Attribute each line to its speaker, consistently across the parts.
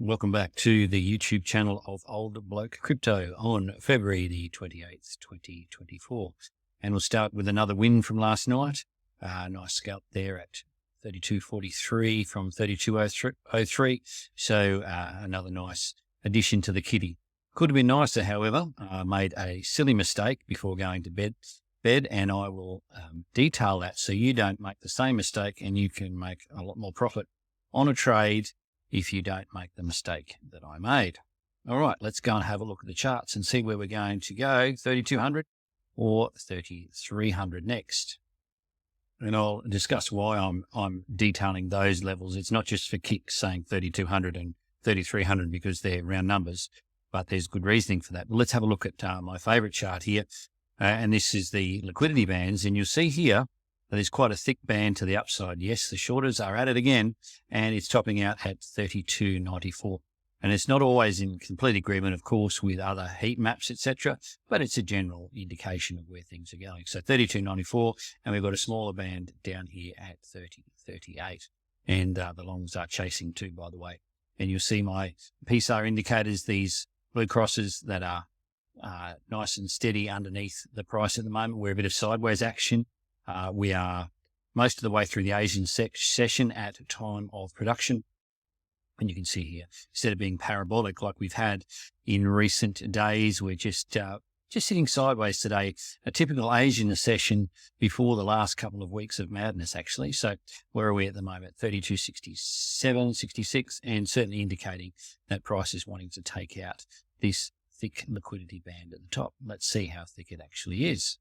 Speaker 1: Welcome back to the YouTube channel of Old Bloke Crypto on February the 28th, 2024. And we'll start with another win from last night. Nice scalp there at 32.43 from 32.03. So another nice addition to the kitty. Could have been nicer, however. Made a silly mistake before going to bed, and I will detail that so you don't make the same mistake and you can make a lot more profit on a trade if you don't make the mistake that I made. All right, let's go and have a look at the charts and see where we're going to go, 3,200 or 3,300 next. And I'll discuss why I'm detailing those levels. It's not just for kicks saying 3,200 and 3,300 because they're round numbers, but there's good reasoning for that. But let's have a look at my favorite chart here. And this is the liquidity bands. And you'll see here, there's quite a thick band to the upside. Yes, the shorters are at it again, and it's topping out at 32.94. And it's not always in complete agreement, of course, with other heat maps, etc., but it's a general indication of where things are going. So 32.94, and we've got a smaller band down here at 30.38. And the longs are chasing too, by the way. And you'll see my PSAR indicators, these blue crosses that are nice and steady underneath the price at the moment. We're a bit of sideways action. We are most of the way through the Asian session at time of production. And you can see here, instead of being parabolic like we've had in recent days, we're just sitting sideways today, a typical Asian session before the last couple of weeks of madness, actually. So where are we at the moment? 32.67, 66, and certainly indicating that price is wanting to take out this thick liquidity band at the top. Let's see how thick it actually is.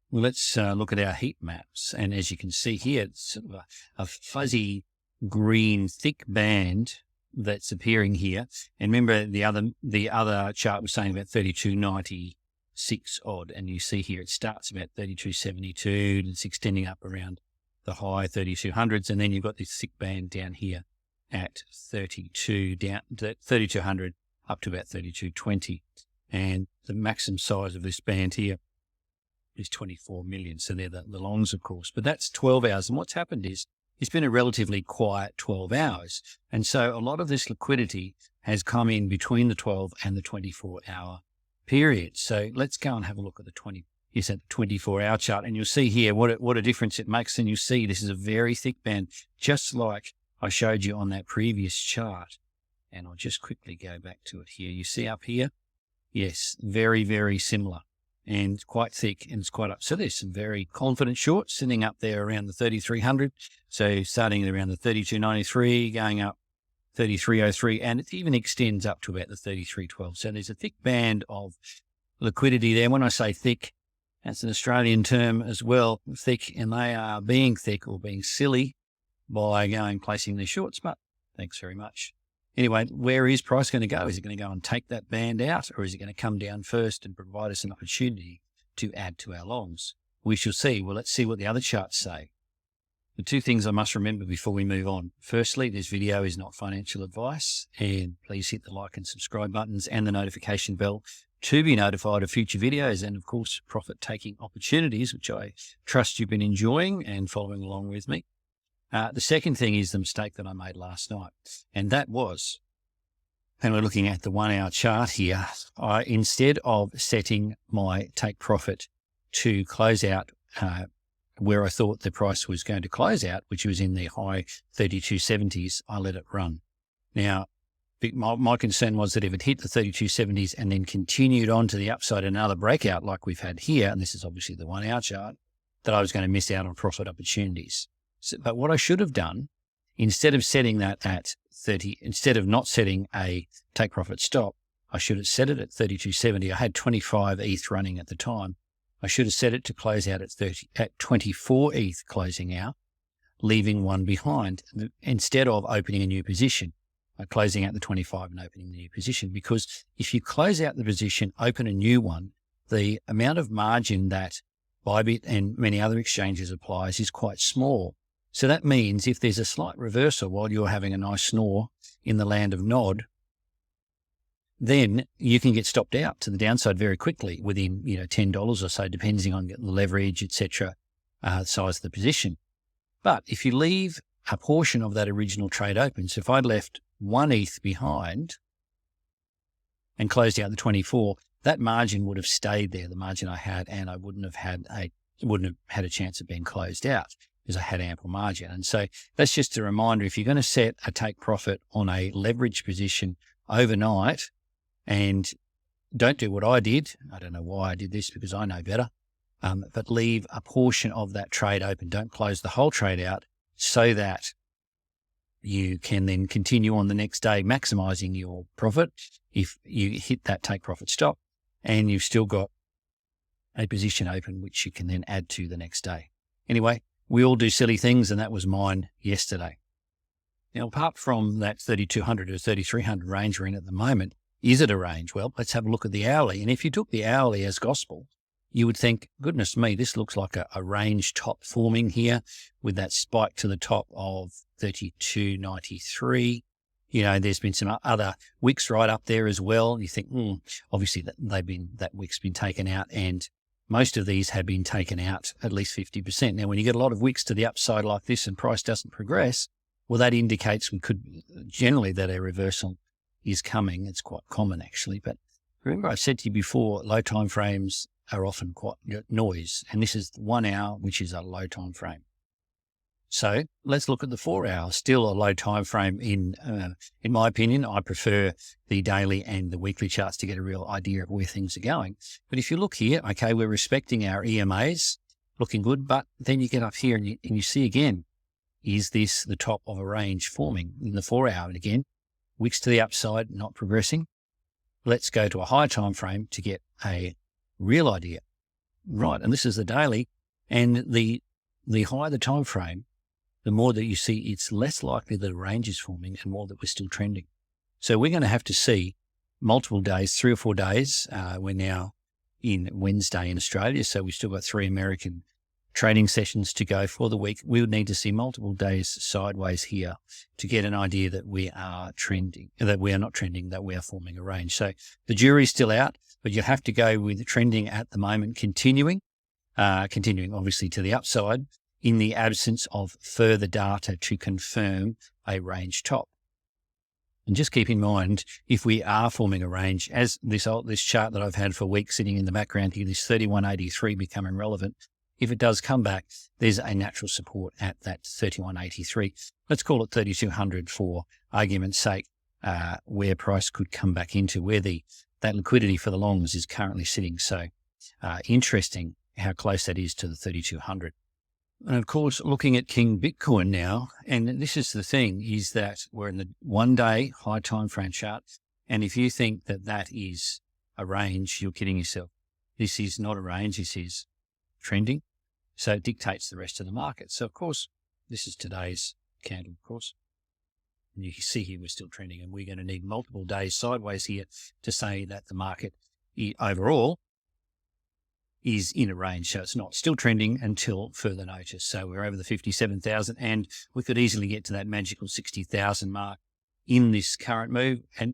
Speaker 1: Well, let's look at our heat maps. And as you can see here, it's sort of a fuzzy green thick band that's appearing here. And remember the other chart was saying about 32.96 odd. And you see here it starts about 32.72 and it's extending up around the high 3200s. And then you've got this thick band down here at 3200 up to about 32.20. And the maximum size of this band here is 24 million. So they're the longs, of course, but that's 12 hours. And what's happened is it's been a relatively quiet 12 hours. And so a lot of this liquidity has come in between the 12 and the 24-hour period. So let's go and have a look at the 24-hour chart. And you'll see here what a difference it makes. And you see this is a very thick band, just like I showed you on that previous chart. And I'll just quickly go back to it here. You see up here? Yes, very, very similar. And quite thick, and it's quite up. So there's some very confident shorts sitting up there around the 3,300. So starting at around the 32.93, going up 33.03, and it even extends up to about the 33.12. So there's a thick band of liquidity there. When I say thick, that's an Australian term as well, thick, and they are being thick or being silly by placing their shorts. But thanks very much. Anyway, where is price going to go? Is it going to go and take that band out, or is it going to come down first and provide us an opportunity to add to our longs? We shall see. Well, let's see what the other charts say. The two things I must remember before we move on. Firstly, this video is not financial advice, and please hit the like and subscribe buttons and the notification bell to be notified of future videos and, of course, profit-taking opportunities, which I trust you've been enjoying and following along with me. The second thing is the mistake that I made last night, and that was, and we're looking at the 1 hour chart here, instead of setting my take profit to close out where I thought the price was going to close out, which was in the high 32.70s, I let it run. Now, my concern was that if it hit the 32.70s and then continued on to the upside, another breakout like we've had here, and this is obviously the 1 hour chart, that I was going to miss out on profit opportunities. But what I should have done, instead of setting that at 30, instead of not setting a take profit stop, I should have set it at 32.70. I had 25 ETH running at the time. I should have set it to close out at 24 ETH closing out, leaving one behind instead of opening a new position, closing out the 25 and opening the new position. Because if you close out the position, open a new one, the amount of margin that Bybit and many other exchanges applies is quite small. So that means if there's a slight reversal while you're having a nice snore in the land of Nod, then you can get stopped out to the downside very quickly within, $10 or so, depending on the leverage, etc., size of the position. But if you leave a portion of that original trade open, so if I'd left 1 ETH behind and closed out the 24, that margin would have stayed there, the margin I had, and I wouldn't have had a chance of being closed out because I had ample margin. And so that's just a reminder, if you're going to set a take profit on a leverage position overnight, and don't do what I did. I don't know why I did this, because I know better. But leave a portion of that trade open. Don't close the whole trade out, so that you can then continue on the next day, maximizing your profit if you hit that take profit stop, and you've still got a position open, which you can then add to the next day. Anyway, we all do silly things, and that was mine yesterday. Now, apart from that 3,200 to 3,300 range we're in at the moment, is it a range? Well, let's have a look at the hourly. And if you took the hourly as gospel, you would think, goodness me, this looks like a range top forming here with that spike to the top of 32.93. You know, there's been some other wicks right up there as well. You think, obviously that wick's been taken out, and most of these have been taken out at least 50%. Now, when you get a lot of wicks to the upside like this and price doesn't progress, well, that indicates generally that a reversal is coming. It's quite common, actually. But remember, I've said to you before, low time frames are often quite noise, and this is 1 hour, which is a low time frame. So let's look at the 4 hour, still a low time frame. In my opinion, I prefer the daily and the weekly charts to get a real idea of where things are going. But if you look here, okay, we're respecting our EMAs, looking good, but then you get up here and you see again, is this the top of a range forming in the 4 hour? And again, wicks to the upside, not progressing. Let's go to a high time frame to get a real idea. Right, and this is the daily, and the higher the time frame, the more that you see it's less likely that a range is forming and more that we're still trending. So we're going to have to see multiple days, 3 or 4 days. We're now in Wednesday in Australia, so we've still got 3 American trading sessions to go for the week. We would need to see multiple days sideways here to get an idea that we are trending, that we are not trending, that we are forming a range. So the jury's still out, but you have to go with trending at the moment, continuing obviously to the upside, in the absence of further data to confirm a range top. And just keep in mind, if we are forming a range, as this chart that I've had for weeks sitting in the background here, this 31.83 becoming relevant, if it does come back, there's a natural support at that 31.83. Let's call it 3,200 for argument's sake, where price could come back into, where that liquidity for the longs is currently sitting. So interesting how close that is to the 3,200. And of course, looking at King Bitcoin now, and this is the thing, is that we're in the 1 day high time frame chart. And if you think that that is a range, you're kidding yourself. This is not a range. This is trending. So it dictates the rest of the market. So of course, this is today's candle, of course. And you can see here we're still trending, and we're going to need multiple days sideways here to say that the market overall is in a range. So it's not still trending until further notice. So we're over the 57,000, and we could easily get to that magical 60,000 mark in this current move. And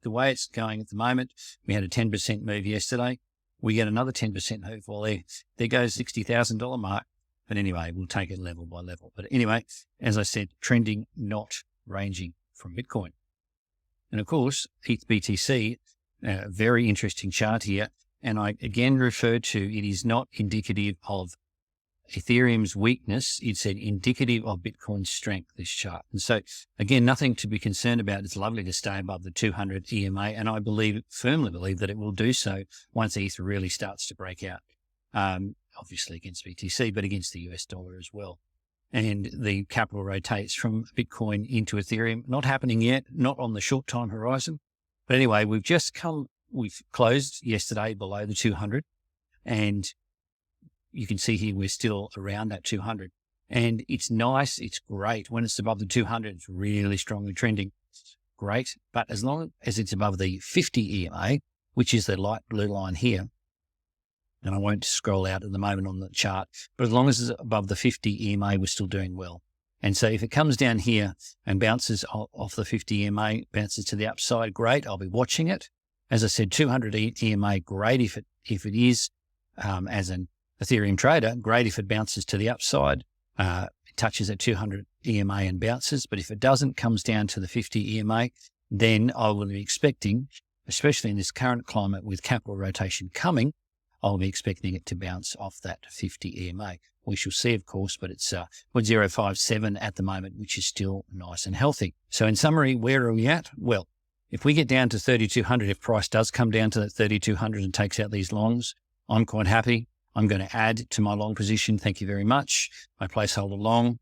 Speaker 1: the way it's going at the moment, we had a 10% move yesterday. We get another 10% move. Well, there goes $60,000 mark. But anyway, we'll take it level by level. But anyway, as I said, trending, not ranging from Bitcoin. And of course, ETH BTC, a very interesting chart here. And I again refer to, it is not indicative of Ethereum's weakness. It's indicative of Bitcoin's strength, this chart. And so again, nothing to be concerned about. It's lovely to stay above the 200 EMA. And I firmly believe that it will do so once ETH really starts to break out. Obviously against BTC, but against the US dollar as well. And the capital rotates from Bitcoin into Ethereum. Not happening yet, not on the short time horizon. But anyway, we've closed yesterday below the 200, and you can see here we're still around that 200. And it's nice, it's great. When it's above the 200, it's really strongly trending. Great. But as long as it's above the 50 EMA, which is the light blue line here, and I won't scroll out at the moment on the chart, but as long as it's above the 50 EMA, we're still doing well. And so if it comes down here and bounces off the 50 EMA, bounces to the upside, great. I'll be watching it. As I said, 200 EMA, great if it is, as an Ethereum trader, great if it bounces to the upside. It touches at 200 EMA and bounces. But if it doesn't, comes down to the 50 EMA, then I will be expecting, especially in this current climate with capital rotation coming, I'll be expecting it to bounce off that 50 EMA. We shall see, of course, but it's 0.057 at the moment, which is still nice and healthy. So in summary, where are we at? Well, if we get down to 3,200, if price does come down to that 3,200 and takes out these longs, I'm quite happy. I'm going to add to my long position. Thank you very much. My placeholder long.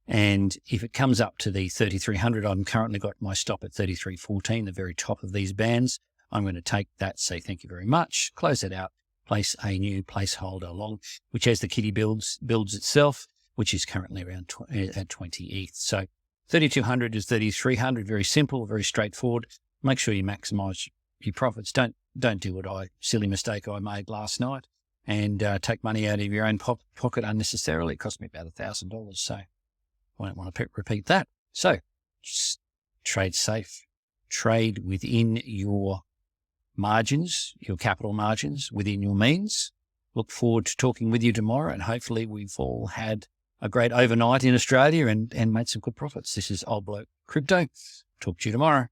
Speaker 1: And if it comes up to the 3,300, I've currently got my stop at 3,314, the very top of these bands. I'm going to take that, say thank you very much, close it out, place a new placeholder long, which as the kitty builds itself, which is currently around at 20 ETH. So 3,200 is 3,300, very simple, very straightforward. Make sure you maximize your profits. Don't do what silly mistake I made last night and take money out of your own pocket unnecessarily. It cost me about $1,000. So I don't want to repeat that. So just trade safe, trade within your margins, your capital margins, within your means. Look forward to talking with you tomorrow, and hopefully we've all had a great overnight in Australia and made some good profits. This is Old Bloke Crypto. Talk to you tomorrow.